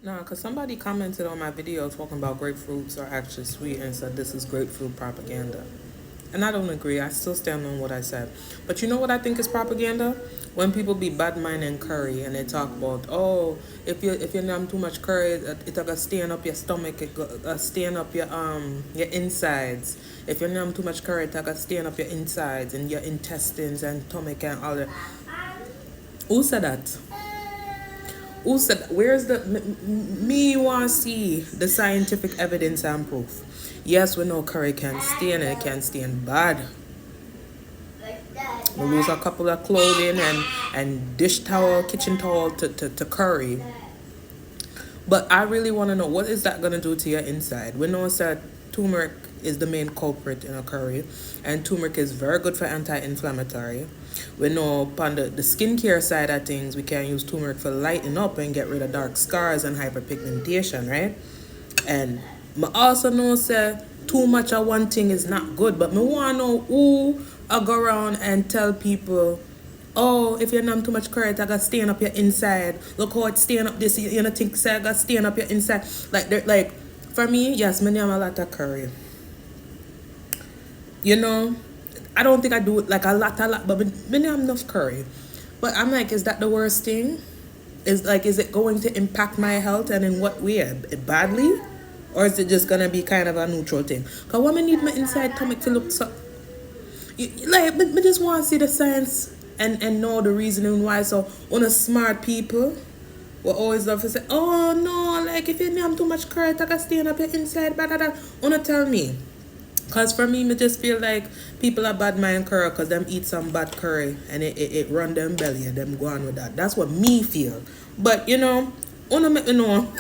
No, because somebody commented on my video talking about grapefruits are actually sweet and said this is grapefruit propaganda. And I don't agree. I still stand on what I said. But you know what I think is propaganda? When people be badmind and curry and they talk about, oh, if you numb too much curry, it'll go stain up your stomach, it go stain up your insides. If you numb too much curry, it'll go stain up your insides and your intestines and stomach and all that. Who said that? Who said, where's the, me want to see the scientific evidence and proof. Yes, we know curry can stain and it can stain bad. We lose a couple of clothing and dish towel, kitchen towel to curry. But I really want to know, what is that going to do to your inside? We know that turmeric is the main culprit in a curry, and turmeric is very good for anti-inflammatory. We know on the skincare side of things, we can use turmeric for lighting up and get rid of dark scars and hyperpigmentation, right? And I also know that too much of one thing is not good, but me want to know who I go around and tell people, oh, if you numb too much curry, I got stain up your inside. Look how it's stain up this. You know, think say I got stain up your inside. Like for me, yes, me name a lot of curry. You know, I don't think I do it like a lot, but me name enough curry. But I'm like, is that the worst thing? Is it going to impact my health and in what way? Badly? Or is it just gonna be kind of a neutral thing? Cause what I need my inside stomach to look so, like, me just want to see the science and know the reasoning why. So on a smart people will always love to say, oh no, like if you have too much curry, I can stay up your inside, blah, blah, blah. Wanna tell me? Cause for me just feel like people are bad mind curry cause them eat some bad curry and it run them belly and them go on with that. That's what me feel. But you know, wanna make me know.